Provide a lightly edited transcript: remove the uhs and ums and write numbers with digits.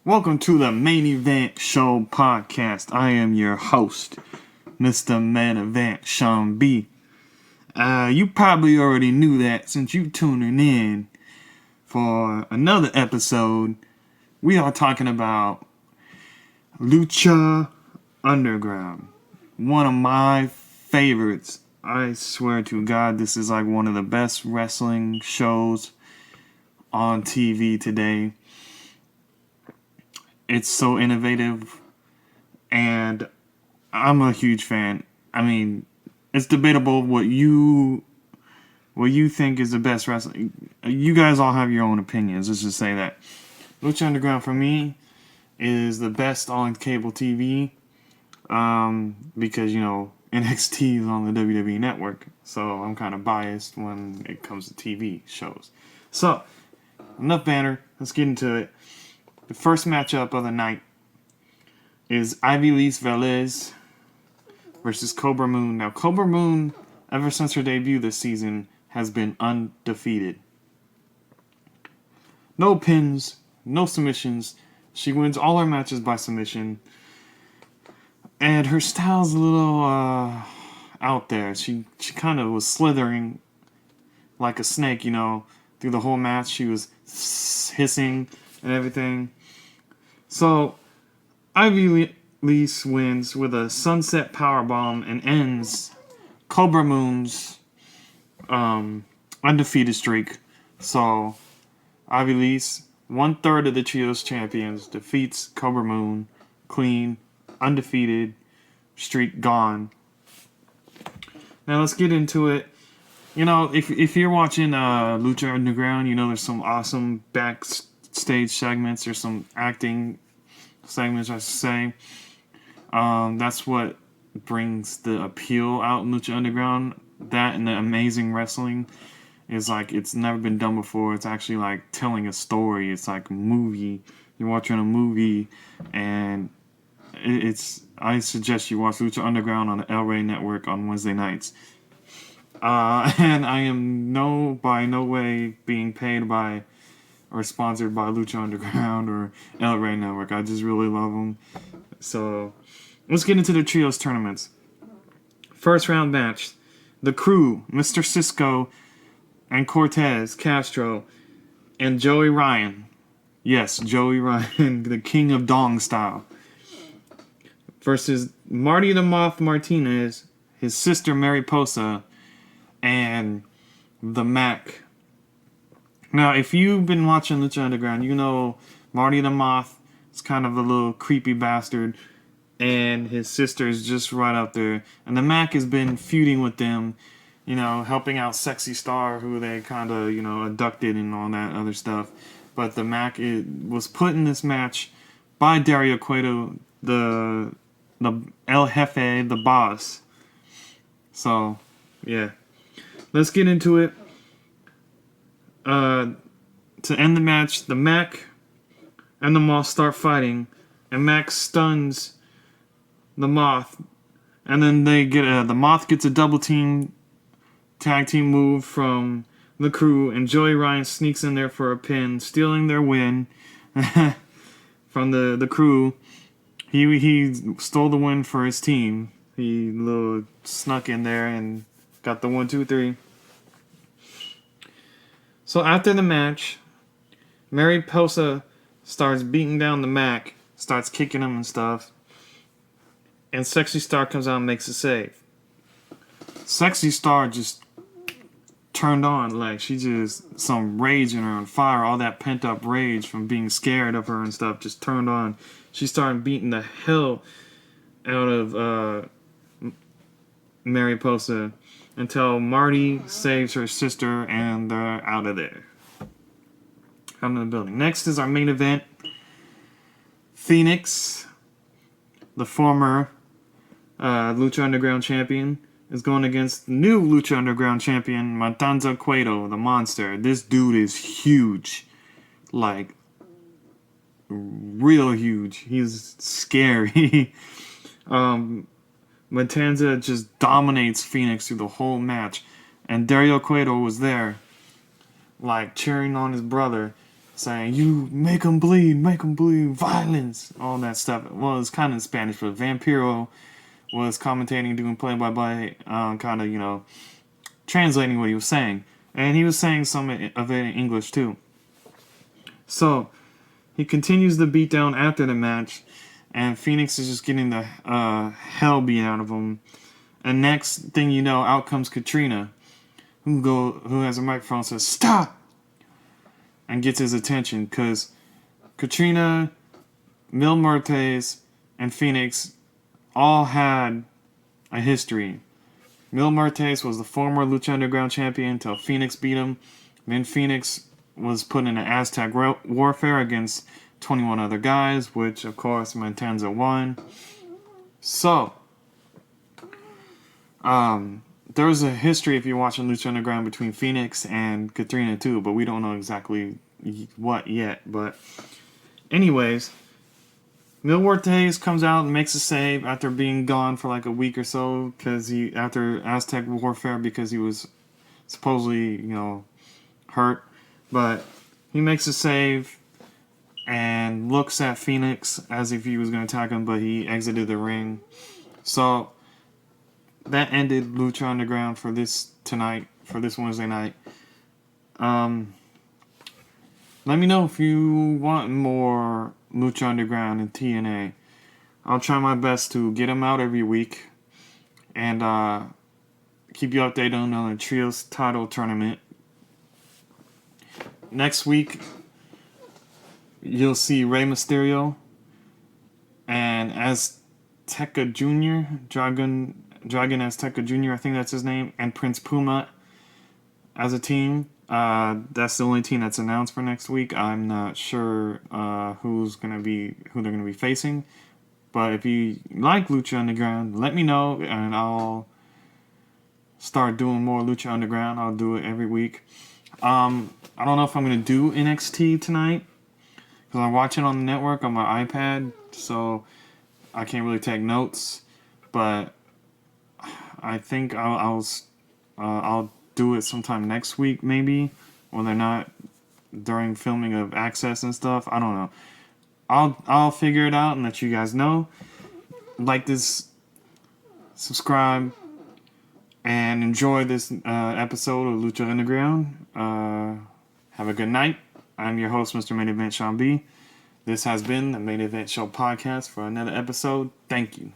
Welcome to the Main Event Show podcast. I am your host, Mr. Main Event Sean B. You probably already knew that since you tuning in for another episode. We are talking about Lucha Underground. One of my favorites. I swear to God, this is like one of the best wrestling shows on TV today. It's so innovative, and I'm a huge fan. I mean, it's debatable what you think is the best wrestling. You guys all have your own opinions. Let's just say that Lucha Underground for me is the best on cable TV, because NXT is on the WWE Network, so I'm kind of biased when it comes to TV shows. So enough banter. Let's get into it. The first matchup of the night is Ivelisse Velez versus Cobra Moon. Now, Cobra Moon, ever since her debut this season, has been undefeated. No pins, no submissions. She wins all her matches by submission. And her style's a little out there. She kind of was slithering like a snake, through the whole match. She was hissing and everything. So Ivelisse wins with a sunset powerbomb and ends Cobra Moon's undefeated streak. So Ivelisse, 1/3 of the Trios champions, defeats Cobra Moon, clean, undefeated, streak gone. Now let's get into it. If you're watching Lucha Underground, there's some awesome backstage segments. There's some acting segments, I should say. That's what brings the appeal out in Lucha Underground. That and the amazing wrestling is like it's never been done before. It's actually like telling a story. It's like a movie. You're watching a movie, and I suggest you watch Lucha Underground on the El Rey Network on Wednesday nights. And I am by no way being paid by or sponsored by Lucha Underground or El Rey Network. I just really love them. So let's get into the trios tournaments. First round match. The Crew, Mr. Cisco and Cortez Castro and Joey Ryan. Yes, Joey Ryan, the king of dong style. Versus Marty the Moth Martinez, his sister Mary Pulsa, and the Mac. Now, if you've been watching Lucha Underground, you know Marty the Moth is kind of a little creepy bastard, and his sister is just right up there. And the Mac has been feuding with them, helping out Sexy Star, who they kind of, abducted and all that other stuff. But the Mac was put in this match by Dario Cueto, the El Jefe, the boss. So, yeah. Let's get into it. To end the match, the Mac and the Moth start fighting, and Mac stuns the Moth, and then the Moth gets a double team tag team move from the Crew, and Joey Ryan sneaks in there for a pin, stealing their win from the Crew. He stole the win for his team. He snuck in there and got the 1, 2, 3. So after the match, Mary Pulsa starts beating down the Mac, starts kicking him and stuff, and Sexy Star comes out and makes a save. Sexy Star just turned on, like she just, some rage in her, on fire, all that pent up rage from being scared of her and stuff just turned on. She started beating the hell out of Mary Pulsa until Marty saves her sister and they're out of there. Out of the building. Next is our main event. Phoenix, the former Lucha Underground champion, is going against new Lucha Underground champion, Matanza Cueto, the monster. This dude is huge. Like, real huge. He's scary. Matanza just dominates Phoenix through the whole match. And Dario Cueto was there, like, cheering on his brother. saying, you make them bleed, violence, all that stuff. Well, it's kind of in Spanish, but Vampiro was commentating, doing play-by-play, kind of, translating what he was saying. And he was saying some of it in English, too. So, he continues the beatdown after the match, and Phoenix is just getting the hell beat out of him. And next thing you know, out comes Katrina, who has a microphone, says, stop! And gets his attention, because Katrina, Mil Muertes, and Phoenix all had a history. Mil Muertes was the former Lucha Underground champion until Phoenix beat him. Then Phoenix was put in an Aztec warfare against 21 other guys, which, of course, Matanza won. So, there was a history, if you're watching Lucha Underground, between Phoenix and Katrina, too, but we don't know exactly what yet. But, anyways, Mil Muertes comes out and makes a save after being gone for like a week or so, after Aztec warfare, because he was supposedly, hurt. But he makes a save and looks at Phoenix as if he was going to attack him, but he exited the ring. So that ended Lucha Underground for this Wednesday night. Let me know if you want more Lucha Underground and TNA. I'll try my best to get them out every week and keep you updated on the Trios title tournament. Next week, you'll see Rey Mysterio and Azteca Jr., Dragon Azteca Jr., I think that's his name, and Prince Puma as a team. That's the only team that's announced for next week. I'm not sure who they're gonna be facing. But if you like Lucha Underground, let me know and I'll start doing more Lucha Underground. I'll do it every week. I don't know if I'm gonna do NXT tonight because I'm watching on the network on my iPad, so I can't really take notes. But I think I'll do it sometime next week, maybe, when they're not during filming of Access and stuff. I don't know. I'll figure it out and let you guys know. Like this, subscribe, and enjoy this episode of Lucha Underground. Have a good night. I'm your host, Mr. Main Event Sean B. This has been the Main Event Show podcast for another episode. Thank you.